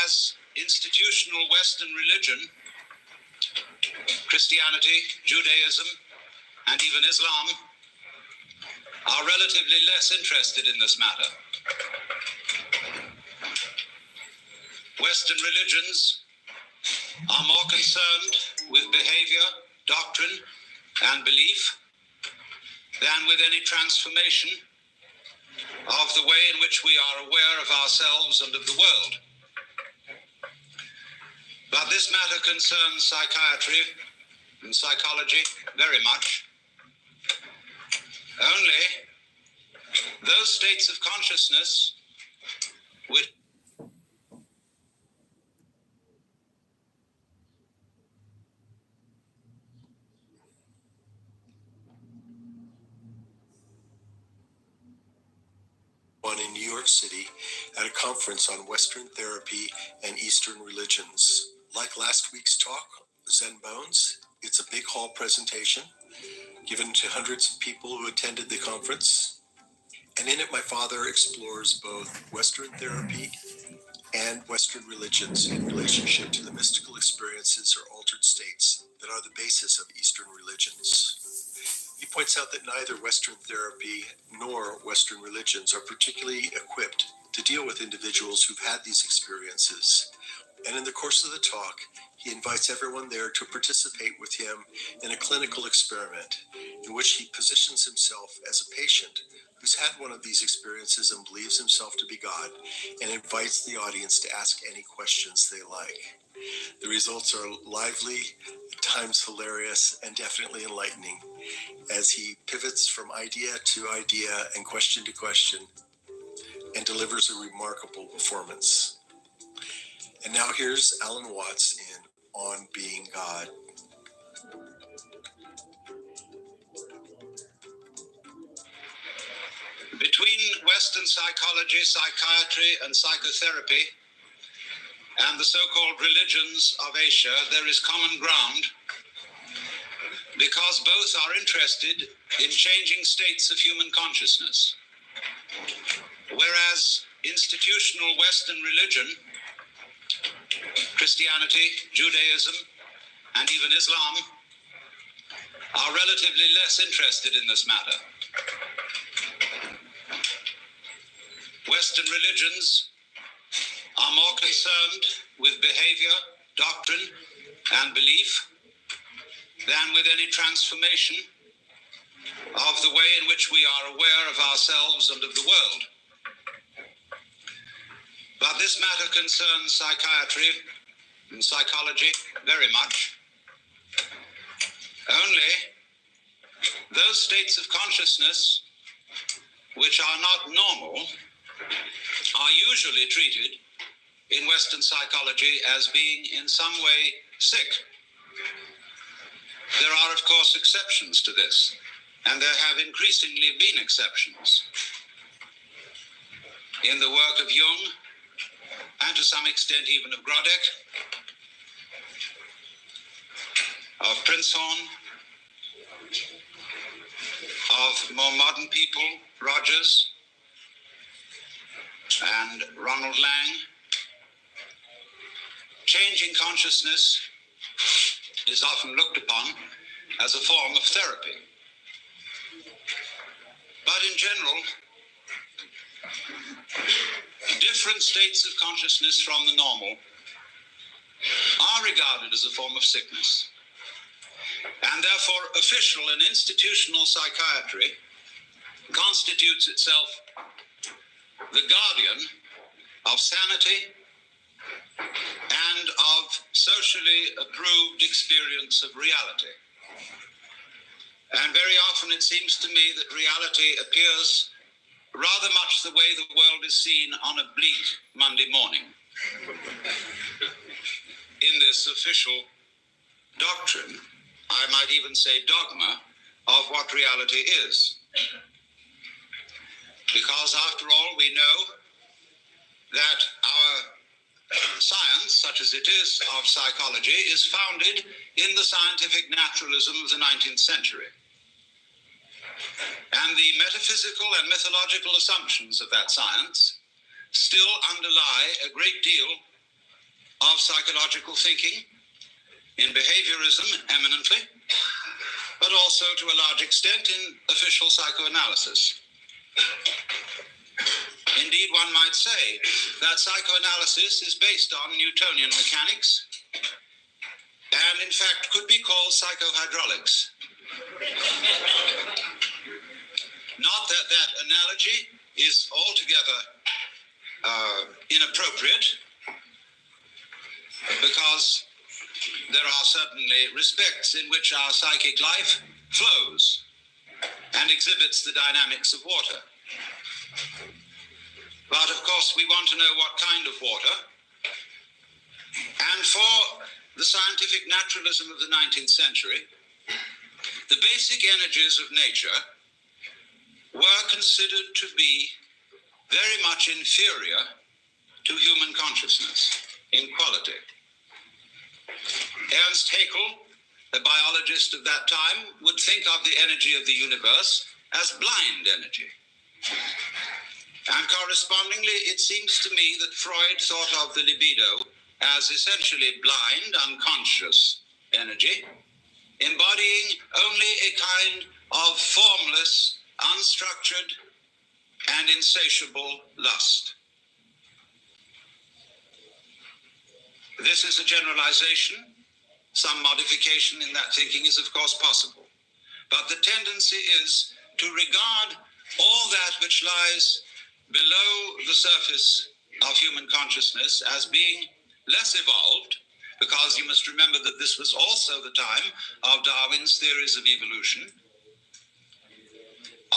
whereas institutional Western religion, Christianity, Judaism, and even Islam are relatively less interested in this matter. Western religions are more concerned with behavior, doctrine, and belief than with any transformation of the way in which we are aware of ourselves and of the world. But this matter concerns psychiatry and psychology very much. Only those states of consciousness which in New York City at a conference on Western therapy and Eastern religions. Like last week's talk, Zen Bones, it's a big hall presentation given to hundreds of people who attended the conference. And in it, my father explores both Western therapy and Western religions in relationship to the mystical experiences or altered states that are the basis of Eastern religions. He points out that neither Western therapy nor Western religions are particularly equipped to deal with individuals who've had these experiences. And in the course of the talk, he invites everyone there to participate with him in a clinical experiment in which he positions himself as a patient who's had one of these experiences and believes himself to be God, and invites the audience to ask any questions they like. The results are lively, at times hilarious, and definitely enlightening as he pivots from idea to idea and question to question and delivers a remarkable performance. And now here's Alan Watts in On Being God. between Western psychology, psychiatry, and psychotherapy and the so-called religions of Asia, there is common ground because both are interested in changing states of human consciousness. Whereas institutional Western religion, Christianity, Judaism, and even Islam are relatively less interested in this matter. Western religions are more concerned with behavior, doctrine, and belief than with any transformation of the way in which we are aware of ourselves and of the world. But this matter concerns psychiatry and psychology very much. Only those states of consciousness which are not normal are usually treated in Western psychology as being in some way sick. There are, of course, exceptions to this, and there have increasingly been exceptions. In the work of Jung, and to some extent even of Grodek, of Prinzhorn, of more modern people, Rogers, and Ronald Lang. Changing consciousness is often looked upon as a form of therapy. But in general, different states of consciousness from the normal are regarded as a form of sickness. And therefore, official and institutional psychiatry constitutes itself the guardian of sanity and of socially approved experience of reality. And very often it seems to me that reality appears rather much the way the world is seen on a bleak Monday morning. In this official doctrine, I might even say dogma, of what reality is. Because after all, we know that our science, such as it is of psychology, is founded in the scientific naturalism of the 19th century. And the metaphysical and mythological assumptions of that science still underlie a great deal of psychological thinking, in behaviorism eminently, but also to a large extent in official psychoanalysis. Indeed, one might say that psychoanalysis is based on Newtonian mechanics and, in fact, could be called psychohydraulics. Not that that analogy is altogether inappropriate, because there are certainly respects in which our psychic life flows and exhibits the dynamics of water. But of course, we want to know what kind of water. And for the scientific naturalism of the 19th century, the basic energies of nature were considered to be very much inferior to human consciousness in quality. Ernst Haeckel, the biologist of that time, would think of the energy of the universe as blind energy. And correspondingly, it seems to me that Freud thought of the libido as essentially blind, unconscious energy, embodying only a kind of formless, unstructured, and insatiable lust. This is a generalization. Some modification in that thinking is, of course, possible. But the tendency is to regard all that which lies below the surface of human consciousness as being less evolved, because you must remember that this was also the time of Darwin's theories of evolution,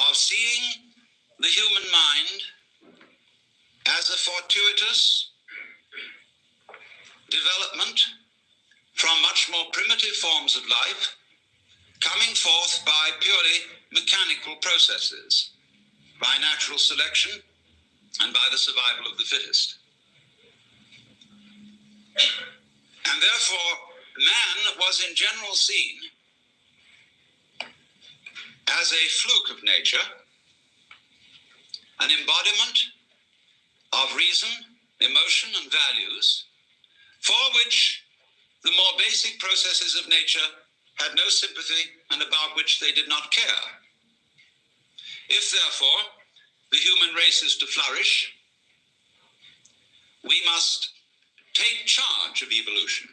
of seeing the human mind as a fortuitous development from much more primitive forms of life, coming forth by purely mechanical processes, by natural selection and by the survival of the fittest. And therefore, man was in general seen as a fluke of nature, an embodiment of reason, emotion, and values, for which the more basic processes of nature had no sympathy and about which they did not care. If, therefore, the human race is to flourish, we must take charge of evolution.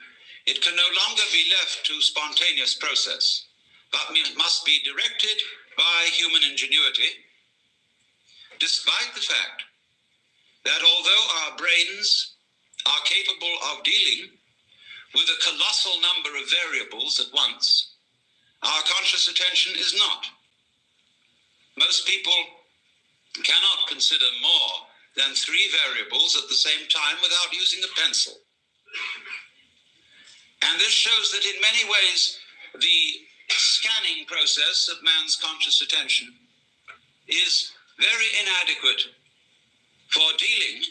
It can no longer be left to spontaneous process, but must be directed by human ingenuity, despite the fact that although our brains are capable of dealing with a colossal number of variables at once, our conscious attention is not. Most people cannot consider more than 3 variables at the same time without using a pencil. And this shows that in many ways, the scanning process of man's conscious attention is very inadequate for dealing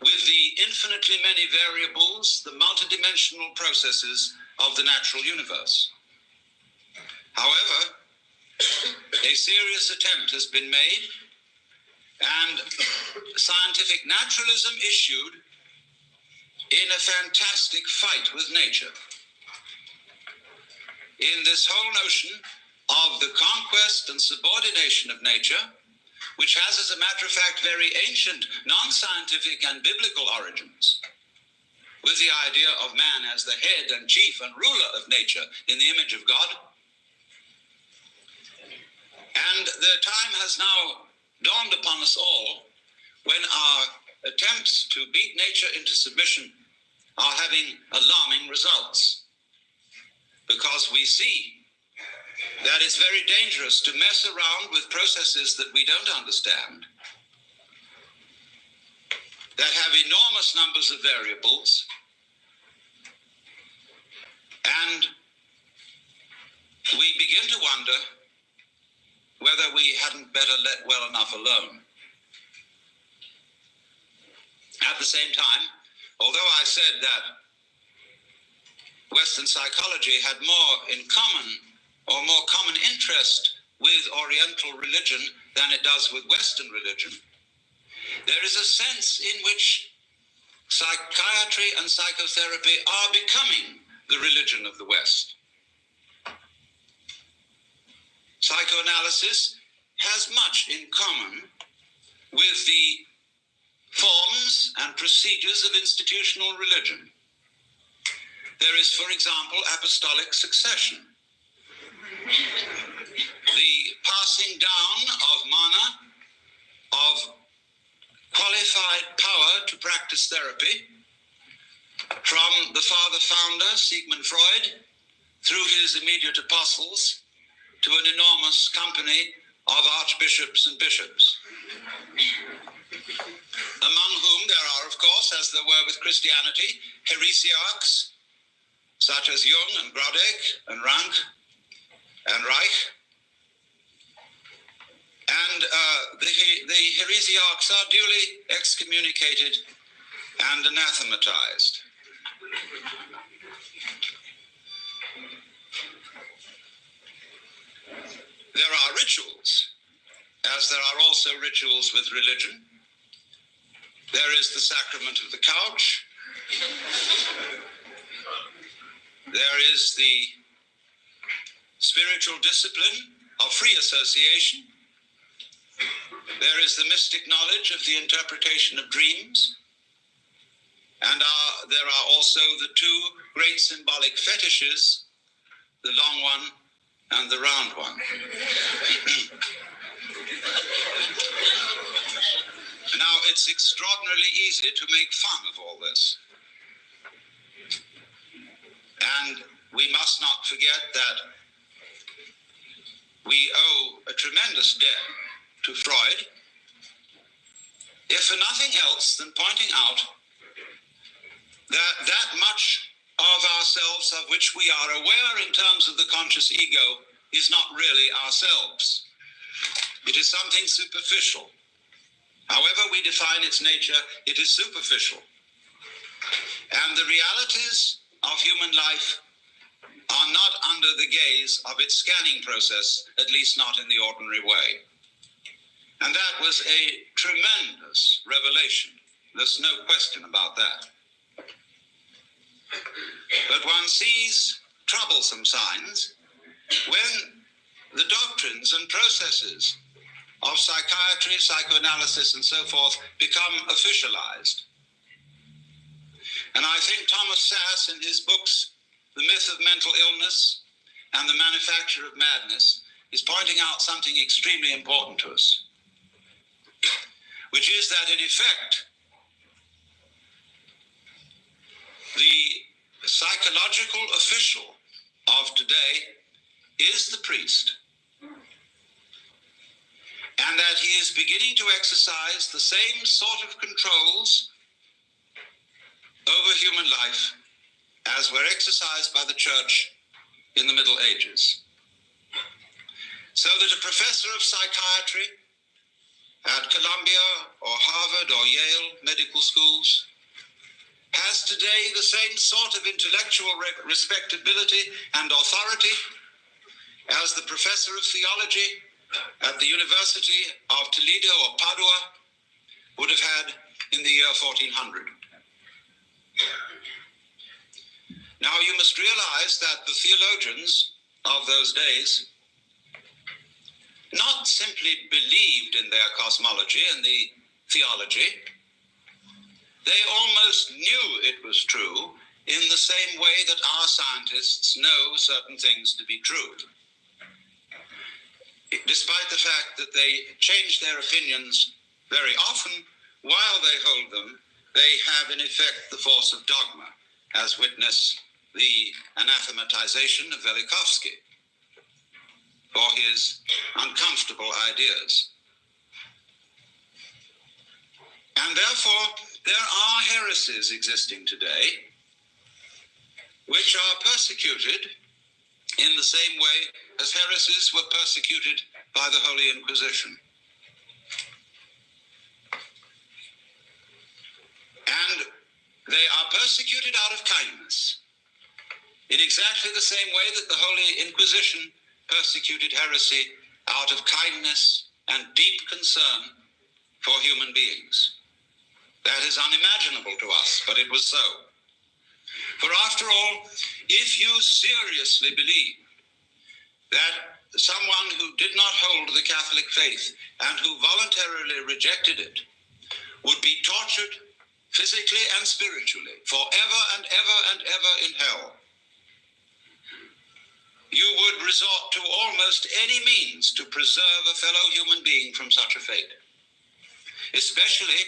with the infinitely many variables, the multidimensional processes of the natural universe. However, a serious attempt has been made, and scientific naturalism issued in a fantastic fight with nature, in this whole notion of the conquest and subordination of nature, which has, as a matter of fact, very ancient, non-scientific and biblical origins, with the idea of man as the head and chief and ruler of nature in the image of God. And the time has now dawned upon us all when our attempts to beat nature into submission are having alarming results, because we see that it's very dangerous to mess around with processes that we don't understand, that have enormous numbers of variables, and we begin to wonder whether we hadn't better let well enough alone. At the same time, although I said that Western psychology had more in common or more common interest with Oriental religion than it does with Western religion, there is a sense in which psychiatry and psychotherapy are becoming the religion of the West. Psychoanalysis has much in common with the forms and procedures of institutional religion. There is, for example, apostolic succession, the passing down of mana, of qualified power to practice therapy from the father founder, Sigmund Freud, through his immediate apostles, to an enormous company of archbishops and bishops, among whom there are, of course, as there were with Christianity, heresiarchs, such as Jung and Grodek and Rank and Reich. And the heresiarchs are duly excommunicated and anathematized. There are rituals, as there are also rituals with religion. There is the sacrament of the couch. There is the spiritual discipline of free association. There is the mystic knowledge of the interpretation of dreams. And there are also the two great symbolic fetishes, the long one and the round one. Now, it's extraordinarily easy to make fun of all this. And we must not forget that we owe a tremendous debt to Freud, if for nothing else than pointing out that much of ourselves of which we are aware in terms of the conscious ego is not really ourselves. It is something superficial. However we define its nature, it is superficial. And the realities of human life are not under the gaze of its scanning process, at least not in the ordinary way. And that was a tremendous revelation. There's no question about that. But one sees troublesome signs when the doctrines and processes of psychiatry, psychoanalysis, and so forth become officialized. And I think Thomas Sass, in his books, The Myth of Mental Illness and The Manufacture of Madness, is pointing out something extremely important to us, which is that, in effect, the psychological official of today is the priest, and that he is beginning to exercise the same sort of controls over human life as were exercised by the church in the Middle Ages. So that a professor of psychiatry at Columbia or Harvard or Yale medical schools has today the same sort of intellectual respectability and authority as the professor of theology at the University of Toledo or Padua would have had in the year 1400. Now you must realize that the theologians of those days not simply believed in their cosmology and the theology, they almost knew it was true in the same way that our scientists know certain things to be true. Despite the fact that they change their opinions very often, while they hold them, they have in effect the force of dogma, as witness the anathematization of Velikovsky for his uncomfortable ideas. And therefore, there are heresies existing today which are persecuted in the same way as heresies were persecuted by the Holy Inquisition. And they are persecuted out of kindness, in exactly the same way that the Holy Inquisition persecuted heresy out of kindness and deep concern for human beings. That is unimaginable to us, but it was so. For after all, if you seriously believe that someone who did not hold the Catholic faith and who voluntarily rejected it would be tortured physically and spiritually forever and ever and ever in hell, you would resort to almost any means to preserve a fellow human being from such a fate, especially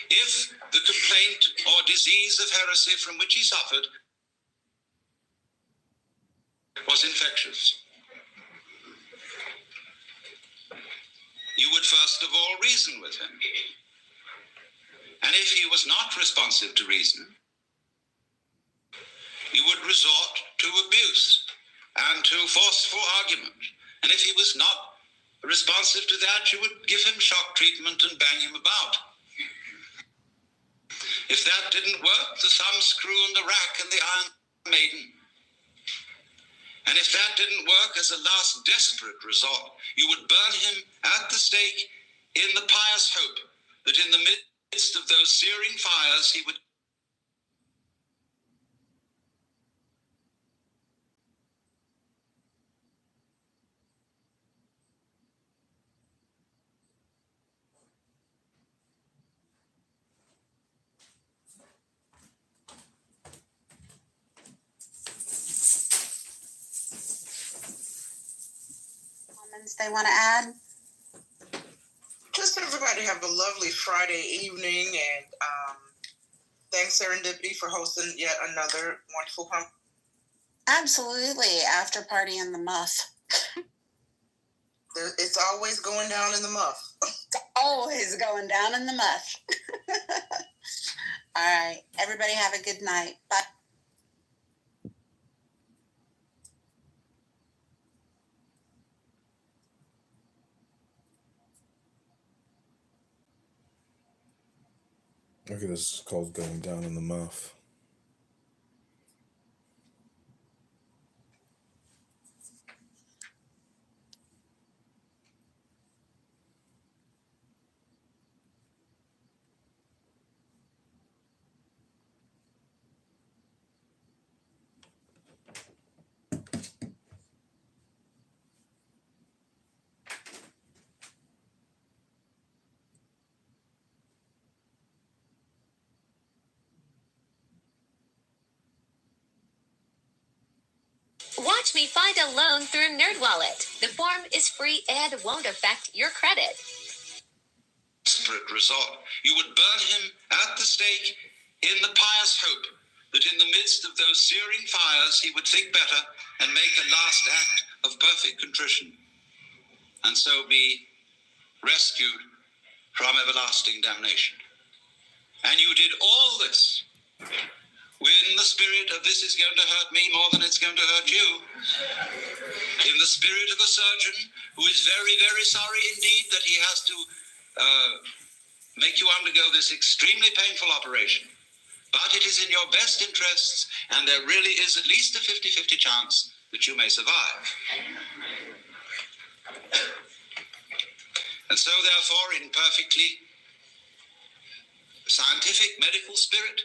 if the complaint or disease of heresy from which he suffered was infectious. You would first of all reason with him. And if he was not responsive to reason, you would resort to abuse and to forceful argument. And if he was not responsive to that, you would give him shock treatment and bang him about. If that didn't work, the thumb screw and the rack and the Iron Maiden. And if that didn't work, as a last desperate resort, you would burn him at the stake in the pious hope that in the midst of those searing fires he would they want to add? Just everybody have a lovely Friday evening, and thanks Serendipity for hosting yet another wonderful Absolutely. After party in the muff. It's always going down in the muff. It's always going down in the muff. All right. Everybody have a good night. Bye. Look at this, it's called Going Down in the Muff. Watch me find a loan through NerdWallet. The form is free and won't affect your credit. Desperate resort, you would burn him at the stake in the pious hope that in the midst of those searing fires he would think better and make a last act of perfect contrition, and so be rescued from everlasting damnation. And you did all this in the spirit of this is going to hurt me more than it's going to hurt you. In the spirit of a surgeon who is very, very sorry indeed that he has to make you undergo this extremely painful operation. But it is in your best interests, and there really is at least a 50-50 chance that you may survive. And so, therefore, in perfectly scientific medical spirit,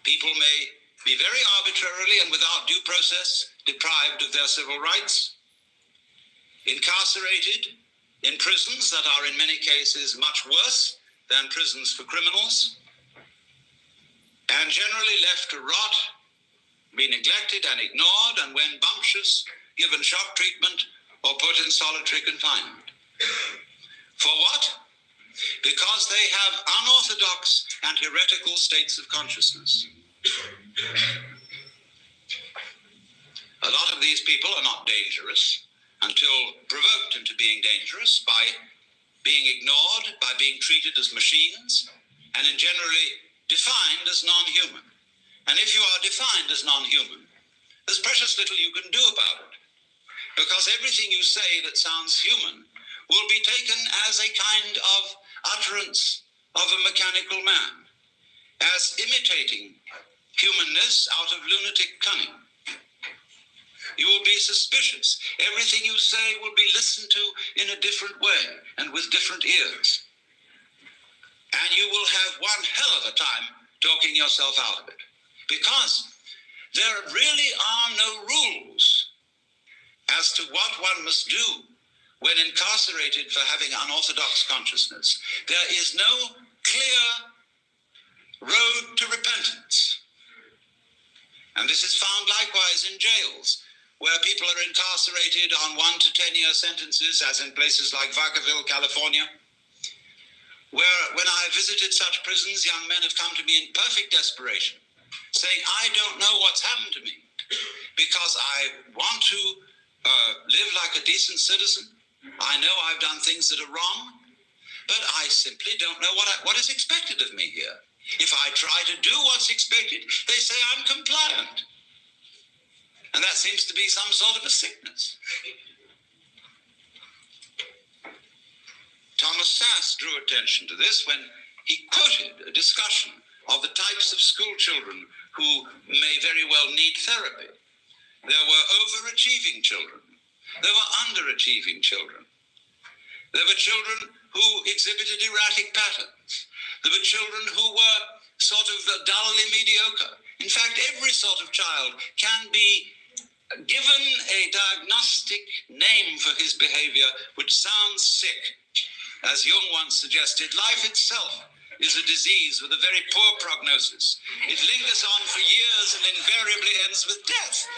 people may be very arbitrarily and without due process deprived of their civil rights, incarcerated in prisons that are in many cases much worse than prisons for criminals, and generally left to rot, be neglected and ignored, and when bumptious, given shock treatment or put in solitary confinement. For what? Because they have unorthodox and heretical states of consciousness. A lot of these people are not dangerous until provoked into being dangerous by being ignored, by being treated as machines, and in generally defined as non-human. And if you are defined as non-human, there's precious little you can do about it, because everything you say that sounds human will be taken as a kind of utterance of a mechanical man, as imitating humanness out of lunatic cunning. You will be suspicious. Everything you say will be listened to in a different way and with different ears. and you will have one hell of a time talking yourself out of it. Because there really are no rules as to what one must do when incarcerated for having unorthodox consciousness. There is no clear road to repentance. And this is found likewise in jails, where people are incarcerated on 1 to 10-year sentences, as in places like Vacaville, California, where when I visited such prisons, young men have come to me in perfect desperation, saying, I don't know what's happened to me, because I want to live like a decent citizen. I know I've done things that are wrong, but I simply don't know what is expected of me here. If I try to do what's expected, they say I'm compliant. And that seems to be some sort of a sickness. Thomas Sass drew attention to this when he quoted a discussion of the types of school children who may very well need therapy. There were overachieving children. There were underachieving children. There were children who exhibited erratic patterns. There were children who were sort of dully mediocre. In fact, every sort of child can be given a diagnostic name for his behavior which sounds sick. As Jung once suggested, life itself is a disease with a very poor prognosis. It lingers on for years and invariably ends with death.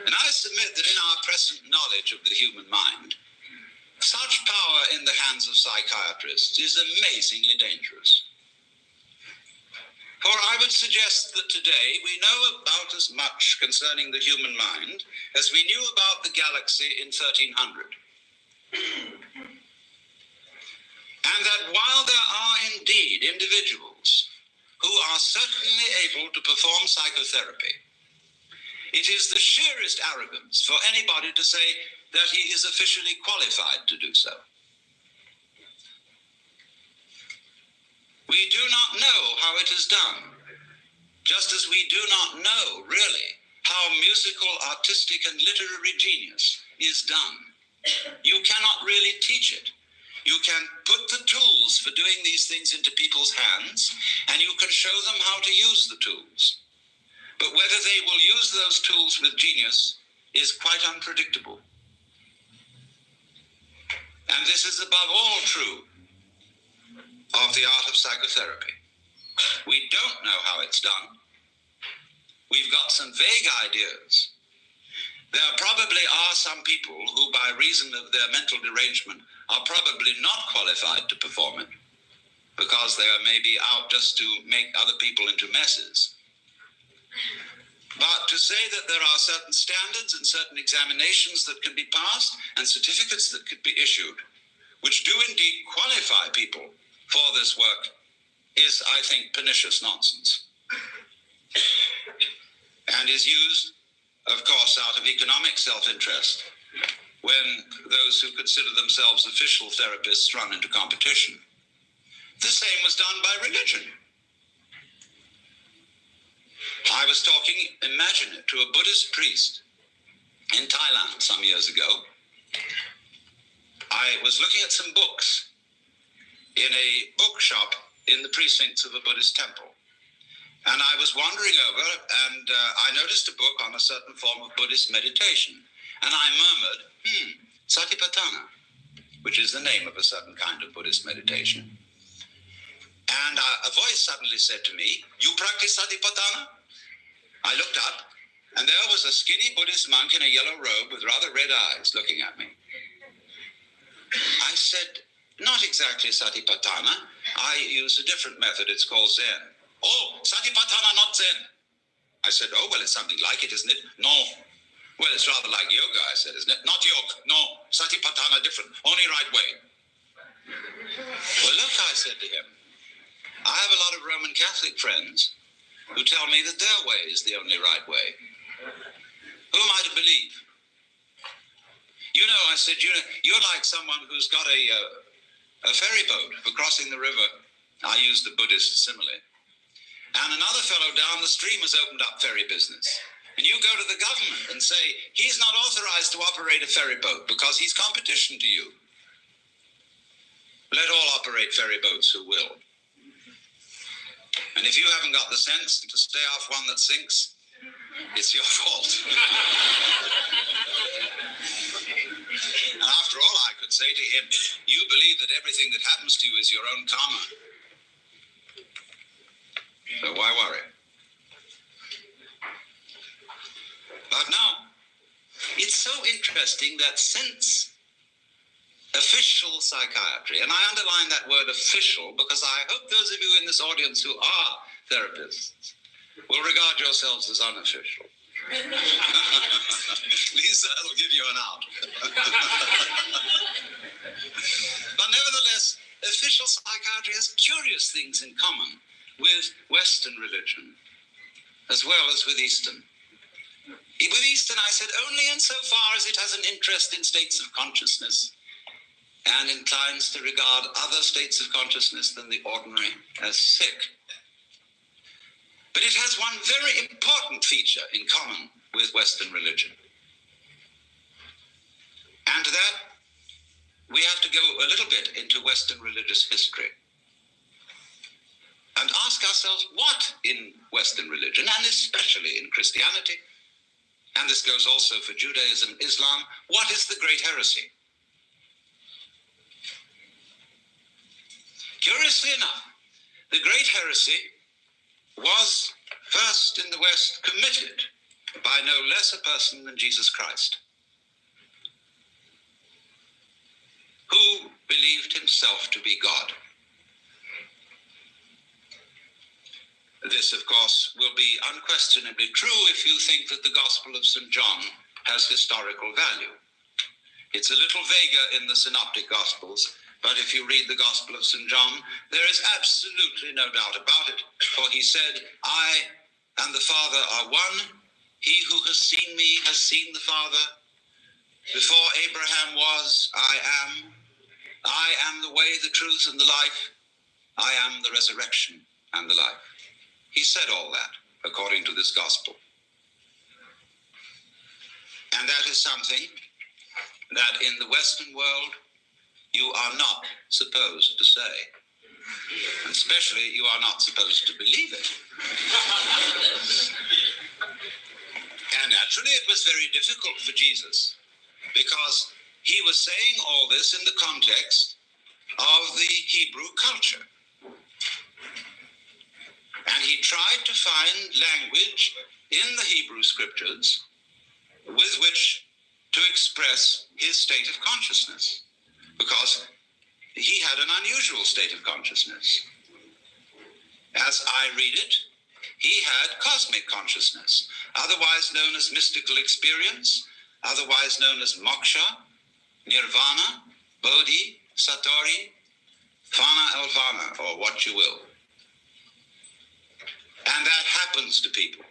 And I submit that in our present knowledge of the human mind, such power in the hands of psychiatrists is amazingly dangerous. For I would suggest that today we know about as much concerning the human mind as we knew about the galaxy in 1300. And that while there are indeed individuals who are certainly able to perform psychotherapy, it is the sheerest arrogance for anybody to say that he is officially qualified to do so. We do not know how it is done, just as we do not know, really, how musical, artistic, and literary genius is done. You cannot really teach it. You can put the tools for doing these things into people's hands, and you can show them how to use the tools. But whether they will use those tools with genius is quite unpredictable. And this is above all true of the art of psychotherapy. We don't know how it's done. We've got some vague ideas. There probably are some people who, by reason of their mental derangement, are probably not qualified to perform it because they are maybe out just to make other people into messes. But to say that there are certain standards and certain examinations that can be passed and certificates that could be issued, which do indeed qualify people for this work, is, I think, pernicious nonsense. And is used, of course, out of economic self-interest when those who consider themselves official therapists run into competition. The same was done by religion. I was talking, imagine it, to a Buddhist priest in Thailand some years ago. I was looking at some books in a bookshop in the precincts of a Buddhist temple. And I was wandering over and I noticed a book on a certain form of Buddhist meditation. And I murmured, Satipatthana, which is the name of a certain kind of Buddhist meditation. And a voice suddenly said to me, you practice Satipatthana? I looked up, and there was a skinny Buddhist monk in a yellow robe with rather red eyes looking at me. I said, not exactly Satipatthana. I use a different method. It's called Zen. Oh, Satipatthana, not Zen. I said, oh, well, it's something like it, isn't it? No. Well, it's rather like yoga, I said, isn't it? Not yoga. No, Satipatthana different. Only right way. Well, look, I said to him, I have a lot of Roman Catholic friends who tell me that their way is the only right way. Who am I to believe? You know, I said, you're like someone who's got a ferry boat for crossing the river. I used the Buddhist simile. And another fellow down the stream has opened up ferry business. And you go to the government and say, he's not authorized to operate a ferry boat because he's competition to you. Let all operate ferry boats who will. And if you haven't got the sense to stay off one that sinks, it's your fault. And after all, I could say to him, you believe that everything that happens to you is your own karma. So why worry? But now, it's so interesting that since official psychiatry, and I underline that word official because I hope those of you in this audience who are therapists will regard yourselves as unofficial. Lisa, that'll give you an out. But nevertheless, official psychiatry has curious things in common with Western religion, as well as with Eastern. With Eastern, I said, only insofar as it has an interest in states of consciousness and inclines to regard other states of consciousness than the ordinary as sick. But it has one very important feature in common with Western religion. And to that, we have to go a little bit into Western religious history and ask ourselves what in Western religion, and especially in Christianity, and this goes also for Judaism, Islam, what is the great heresy? Curiously enough, the great heresy was first in the West committed by no less a person than Jesus Christ, who believed himself to be God. This, of course, will be unquestionably true if you think that the Gospel of St. John has historical value. It's a little vaguer in the Synoptic Gospels, but if you read the Gospel of St. John, there is absolutely no doubt about it, for he said, I and the Father are one. He who has seen me has seen the Father. Before Abraham was, I am. I am the way, the truth, and the life. I am the resurrection and the life. He said all that according to this gospel. And that is something that in the Western world you are not supposed to say. And especially you are not supposed to believe it. And naturally it was very difficult for Jesus because he was saying all this in the context of the Hebrew culture. And he tried to find language in the Hebrew scriptures with which to express his state of consciousness, because he had an unusual state of consciousness. As I read it, he had cosmic consciousness, otherwise known as mystical experience, otherwise known as moksha, nirvana, bodhi, satori, fana elvana, or what you will. And that happens to people.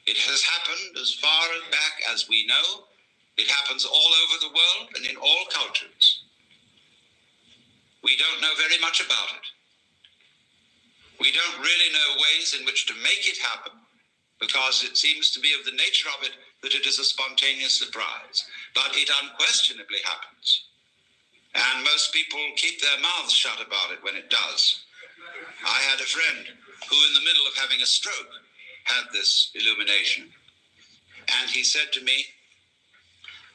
It has happened as far back as we know. It happens all over the world and in all cultures. We don't know very much about it. We don't really know ways in which to make it happen because it seems to be of the nature of it that it is a spontaneous surprise. But it unquestionably happens. And most people keep their mouths shut about it when it does. I had a friend who in the middle of having a stroke had this illumination. And he said to me,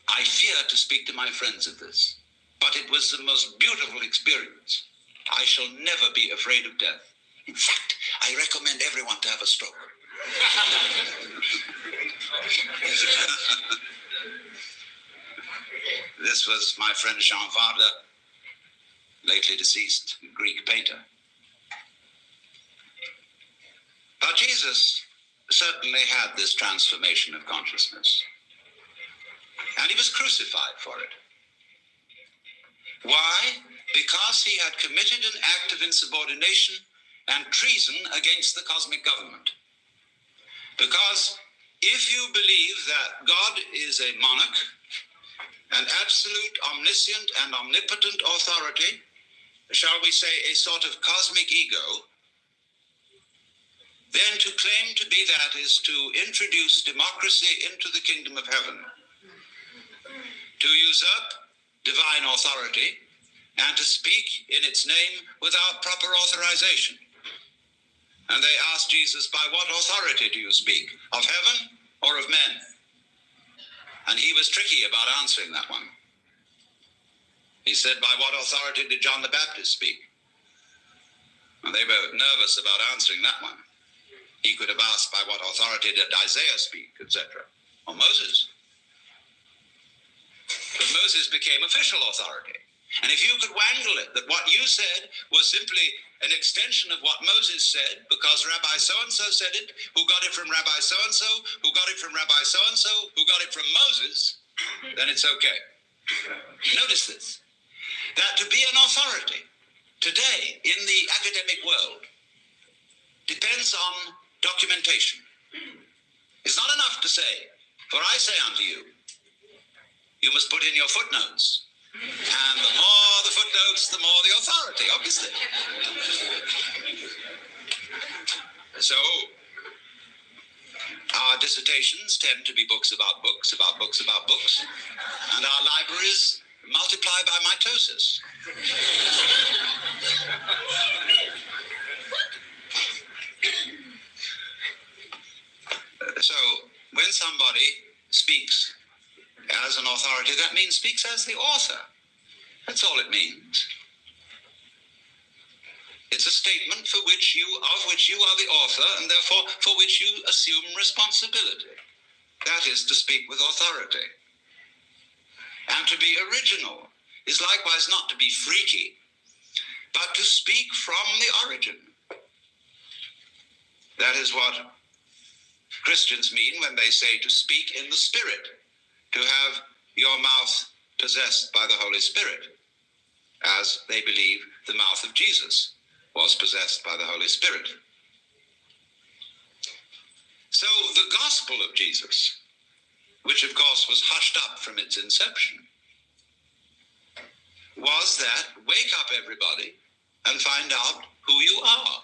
I fear to speak to my friends of this, but it was the most beautiful experience. I shall never be afraid of death. In fact, I recommend everyone to have a stroke. This was my friend Jean Varda, lately deceased Greek painter. But Jesus certainly had this transformation of consciousness. And he was crucified for it. Why? Because he had committed an act of insubordination and treason against the cosmic government. Because if you believe that God is a monarch, an absolute, omniscient, and omnipotent authority, shall we say a sort of cosmic ego, then to claim to be that is to introduce democracy into the kingdom of heaven, to usurp divine authority, and to speak in its name without proper authorization. And they asked Jesus, by what authority do you speak? Of heaven or of men? And he was tricky about answering that one. He said, by what authority did John the Baptist speak? And they were nervous about answering that one. He could have asked, by what authority did Isaiah speak, etc., or Moses. But Moses became official authority. And if you could wangle it, that what you said was simply an extension of what Moses said, because Rabbi so-and-so said it, who got it from Rabbi so-and-so, who got it from Rabbi so-and-so, who got it from Moses, then it's okay. Notice this, that to be an authority today in the academic world depends on documentation. It's not enough to say, for I say unto you, you must put in your footnotes. And the more the footnotes, the more the authority, obviously. So, our dissertations tend to be books about books, about books, about books, and our libraries multiply by mitosis. So, when somebody speaks as an authority, that means speaks as the author. That's all it means. It's a statement of which you are the author, and therefore for which you assume responsibility. That is to speak with authority. And to be original is likewise not to be freaky, but to speak from the origin. That is what Christians mean when they say to speak in the Spirit, to have your mouth possessed by the Holy Spirit, as they believe the mouth of Jesus was possessed by the Holy Spirit. So the gospel of Jesus, which of course was hushed up from its inception, was that wake up everybody and find out who you are.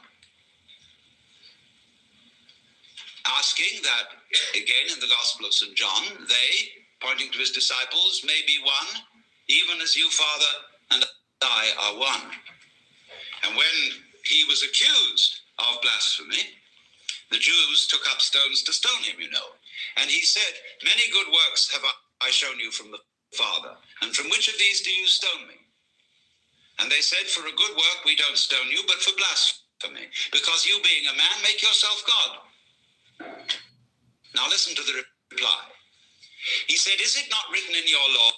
Asking that, again in the Gospel of St. John, they, pointing to his disciples, may be one, even as you, Father, and I are one. And when he was accused of blasphemy, the Jews took up stones to stone him, you know. And he said, many good works have I shown you from the Father, and from which of these do you stone me? And they said, for a good work we don't stone you, but for blasphemy, because you being a man make yourself God. Now listen to the reply. He said, is it not written in your law,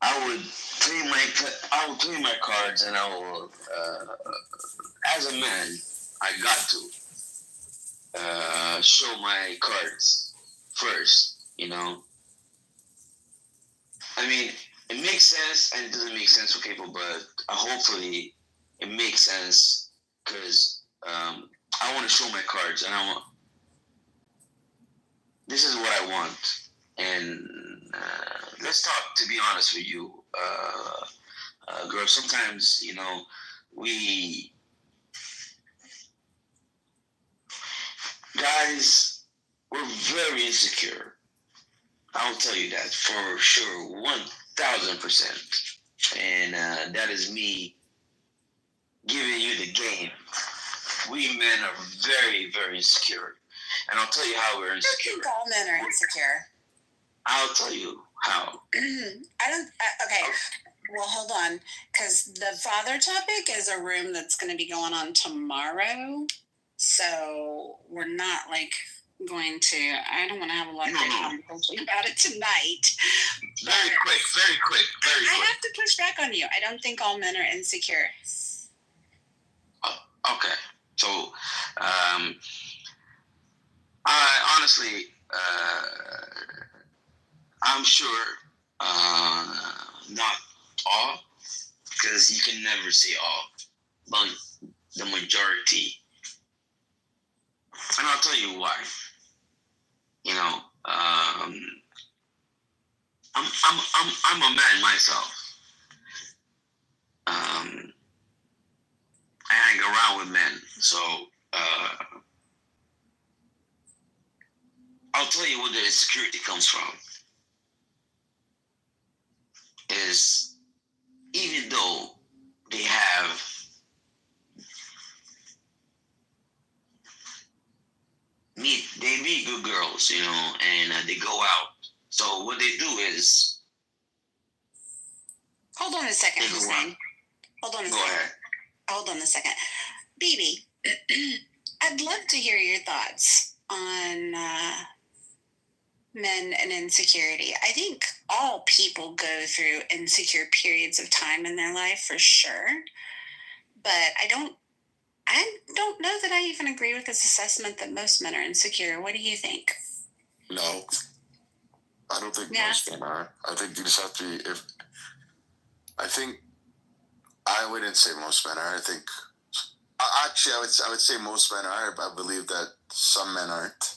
I would play my cards, and I will, as a man, I got to show my cards first, you know. I mean, it makes sense and it doesn't make sense for people, but hopefully it makes sense because I want to show my cards, and this is what I want. And let's talk, to be honest with you, girl. Sometimes, you know, guys, we're very insecure. I'll tell you that for sure, 1,000%. And that is me giving you the game. We men are very, very insecure. And I'll tell you how we're insecure. I think all men are insecure. I'll tell you how. Okay. Well, hold on. Because the father topic is a room that's going to be going on tomorrow. So we're not going to, I don't want to have a lot of conversation about it tonight. Very quick. I have to push back on you. I don't think all men are insecure. Okay. So, I honestly, I'm sure, not all, because you can never say all, but the majority. And I'll tell you why. You know, I'm a man myself. I hang around with men, so I'll tell you where the insecurity comes from. Is even though they meet good girls, you know, and they go out. So what they do is, Hold on a second, Hussein. Hold on a second. BB, I'd love to hear your thoughts on men and insecurity. I think all people go through insecure periods of time in their life for sure. But I don't know that I even agree with this assessment that most men are insecure. What do you think? No, I don't think most men are. I think you just have to be. I wouldn't say most men are. I would say most men are. I believe that some men aren't.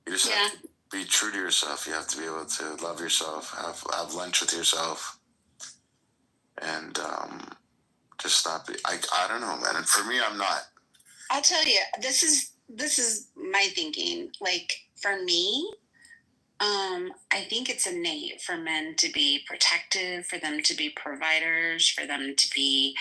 You just have to be true to yourself. You have to be able to love yourself, have lunch with yourself, and just not be. I don't know, man. And for me, I'm not. I'll tell you, this is my thinking. Like for me, I think it's innate for men to be protective, for them to be providers, for them to be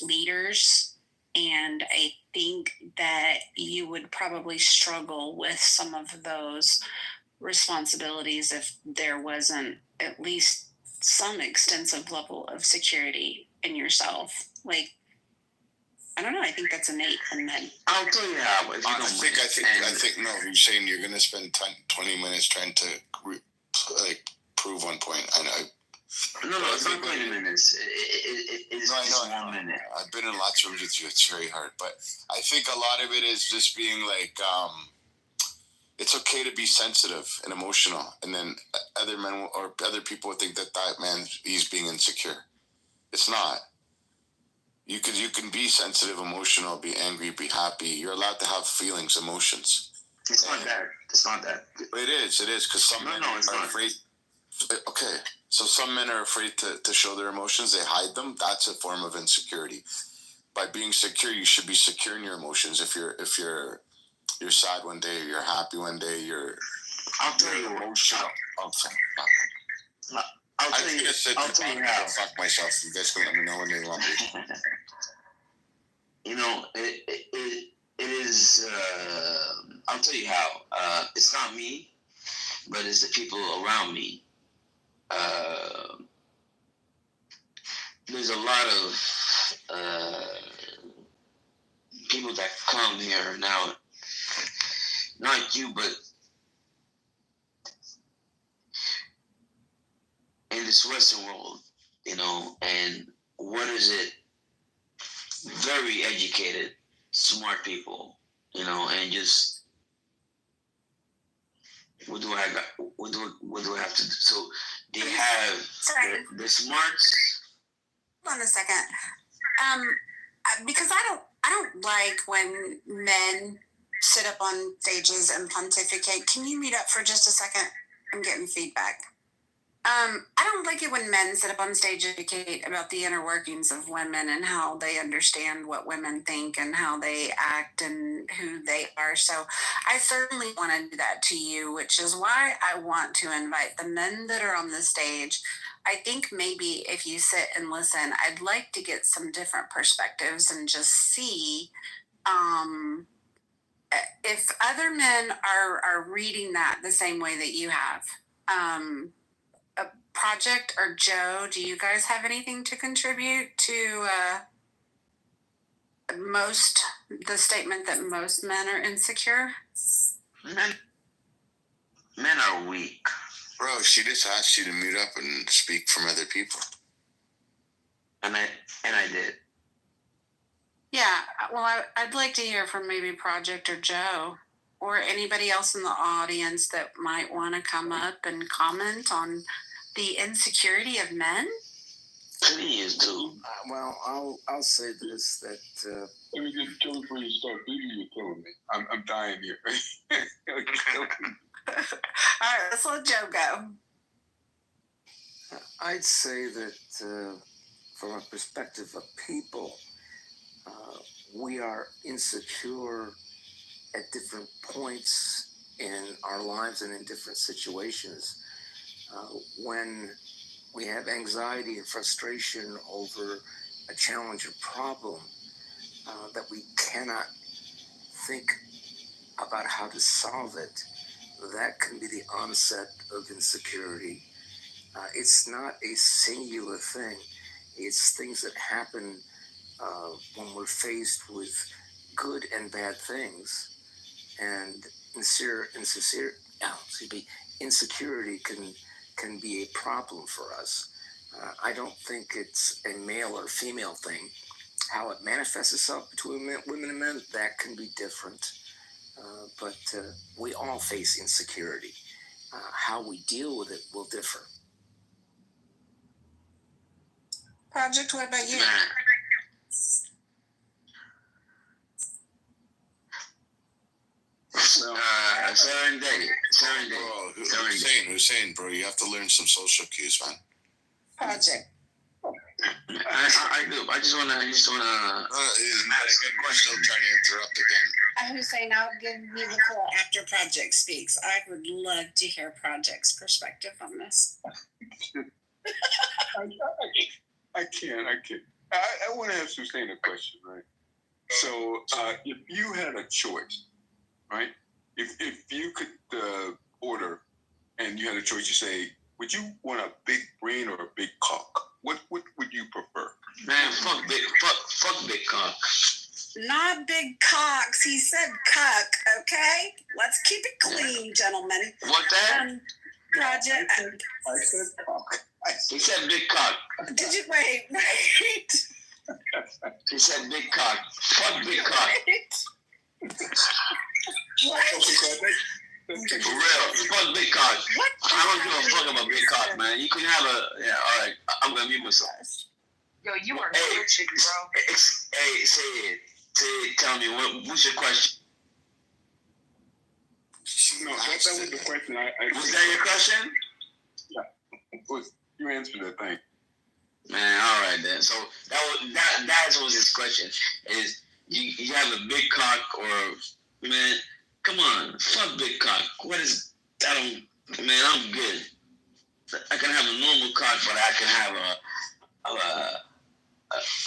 leaders. And I think that you would probably struggle with some of those responsibilities if there wasn't at least some extensive level of security in yourself. Like, I don't know. I think that's innate in men. I'll tell you how. If you I think. No, you're saying you're going to spend 20 minutes trying to prove one point. No, it's not 20 minutes. It's just 1 minute. I've been in lots of rooms with you. It's very hard. But I think a lot of it is just being it's okay to be sensitive and emotional. And then other men or other people would think that man, he's being insecure. It's not. You can be sensitive, emotional, be angry, be happy. You're allowed to have feelings, emotions. It's not that. It is, because some men are afraid. Okay, so some men are afraid to show their emotions. They hide them. That's a form of insecurity. By being secure, you should be secure in your emotions. If you're sad one day, you're happy one day, I'll tell you emotional. I'll tell you how. Fuck myself. You guys can let me know when they want me. You know, it is. I'll tell you how. It's not me, but it's the people around me. There's a lot of people that come here now. Not you, but in this Western world, you know, and what is it? Very educated, smart people, you know, and just what do I have to do? So they have the smarts. Hold on a second. Because I don't like when men sit up on stages and pontificate. Can you mute up for just a second? I'm getting feedback. I don't like it when men sit up on stage and educate about the inner workings of women and how they understand what women think and how they act and who they are. So I certainly want to do that to you, which is why I want to invite the men that are on the stage. I think maybe if you sit and listen, I'd like to get some different perspectives and just see if other men are reading that the same way that you have. Project or Joe, do you guys have anything to contribute to the statement that most men are insecure? Men are weak. Bro, she just asked you to mute up and speak from other people. And I did. Yeah, well, I'd like to hear from maybe Project or Joe or anybody else in the audience that might want to come up and comment on the insecurity of men. Please do. Well, I'll say this, that let me get killed before you start. Baby, you're killing me. I'm dying here. All right, let's let Joe go. I'd say that from a perspective of people, we are insecure at different points in our lives and in different situations. When we have anxiety and frustration over a challenge or problem that we cannot think about how to solve it, that can be the onset of insecurity. It's not a singular thing. It's things that happen when we're faced with good and bad things. And insecurity can be a problem for us. I don't think it's a male or female thing. How it manifests itself between women and men, that can be different. But we all face insecurity. How we deal with it will differ. Project, what about you? Serendipity. Bro, Hussein, bro, you have to learn some social cues, man. Project. I do. I just wanna. Still trying to interrupt again. Hussein, I'll give you the floor after Project speaks. I would love to hear Project's perspective on this. I can't. I want to ask Hussein a question, right? So, if you had a choice, right? If you could order, and you had a choice, you say, would you want a big brain or a big cock? What would you prefer? Man, fuck big cock. Not big cocks. He said cuck. Okay, let's keep it clean, gentlemen. What that? Project. I said cock. He said big cock. Did you wait? He said big cock. Fuck big cock. For real, fuck big cock. I don't give a fuck about big cock, man. You can have all right, I'm gonna mute myself. Yo, you are bullshit, bro. Hey, say it. Tell me, what's your question? No, that was the question. Was that your question? Yeah, you answered that thing. Man, all right then. So that was his question. Is you have a big cock or man? Come on, fuck big cock. What is? I'm good. I can have a normal cock, but I can have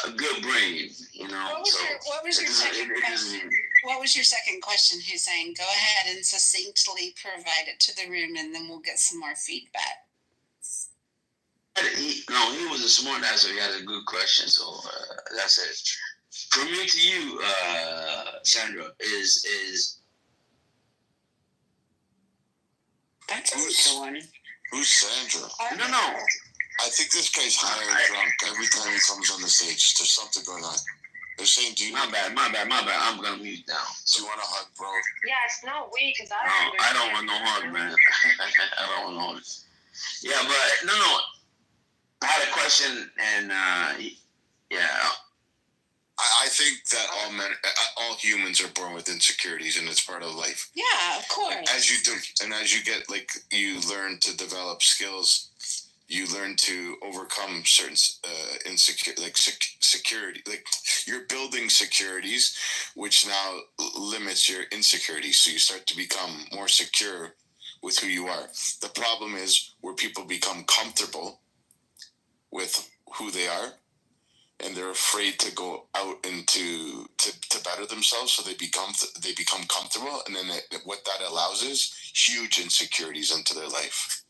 a good brain. You know. What was your second question? What was your second question, Hussein? Go ahead and succinctly provide it to the room, and then we'll get some more feedback. He was a smart ass, so he had a good question. So that's it. From me to you, Sandra, is that's a good one. Who's Sandra? No. I think this guy's high or drunk every time he comes on the stage. There's something going on. They're saying, do you... My bad. I'm going to mute now. Do you want a hug, bro? Yeah, it's not weak, because I don't want no hug, man. I don't want no hug. Yeah, but no. I had a question, and yeah. I think that all humans are born with insecurities, and it's part of life. Yeah, of course. As you do, and as you get, you learn to develop skills, You learn to overcome certain security. Like you're building securities, which now limits your insecurity. So you start to become more secure with who you are. The problem is where people become comfortable with who they are, and they're afraid to go out and to better themselves. So they become comfortable, and then what that allows is huge insecurities into their life.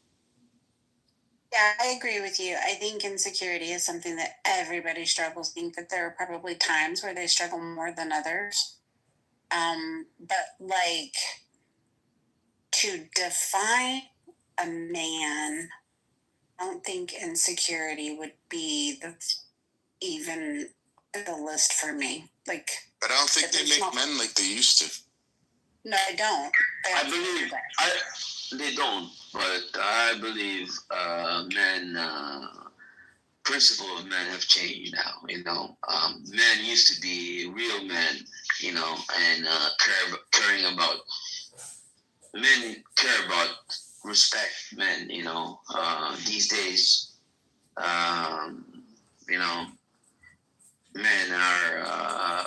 Yeah, I agree with you. I think insecurity is something that everybody struggles. I think that there are probably times where they struggle more than others. But like to define a man, I don't think insecurity would be even the list for me. Like, but I don't think they make men like they used to. No, I don't. I believe they don't, but I believe men. Principle of men have changed now. Men used to be real men, and caring about. Men care about respect. Men, these days, men are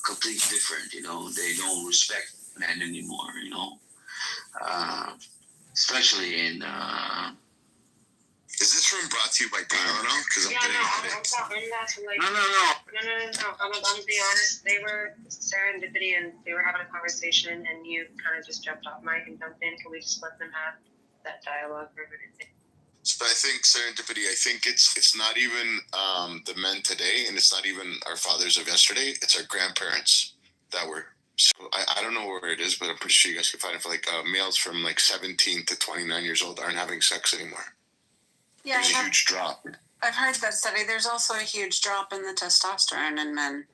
completely different. They don't respect men anymore. Especially in. Is this room brought to you by Tylenol? Because I'm getting headaches. No. I'm gonna be honest. They were serendipity, and they were having a conversation, and you kind of just jumped off mic and jumped in. Can we just let them have that dialogue for a minute? But I think serendipity. I think it's not even the men today, and it's not even our fathers of yesterday. It's our grandparents that were. So I don't know where it is, but I'm pretty sure you guys can find it for males from 17 to 29 years old aren't having sex anymore. Yeah, there's a huge drop. I've heard that study. There's also a huge drop in the testosterone in men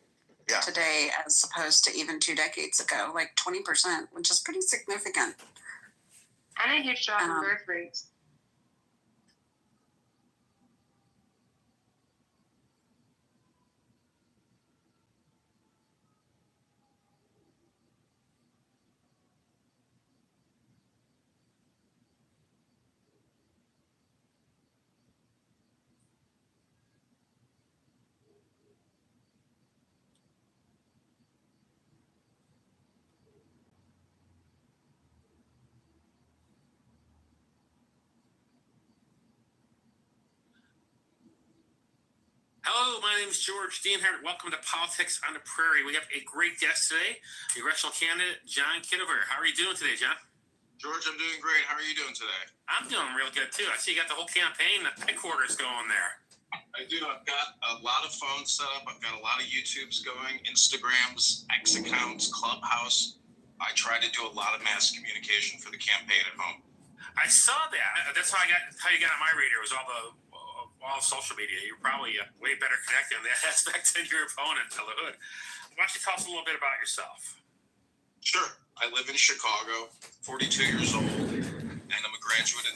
today as opposed to even 2 decades ago, like 20%, which is pretty significant. And a huge drop in birth rates. Hello, my name is George Dienhardt. Welcome to Politics on the Prairie. We have a great guest today, the congressional candidate, John Kitover. How are you doing today, John? George, I'm doing great. How are you doing today? I'm doing real good, too. I see you got the whole campaign headquarters going there. I do. I've got a lot of phones set up. I've got a lot of YouTubes going, Instagrams, X accounts, Clubhouse. I try to do a lot of mass communication for the campaign at home. I saw that. That's how you got on my radar. It was all social media. You're probably way better connected in that aspect than your opponent, Tell the Hood. Why don't you tell us a little bit about yourself? Sure. I live in Chicago, 42 years old, and I'm a graduate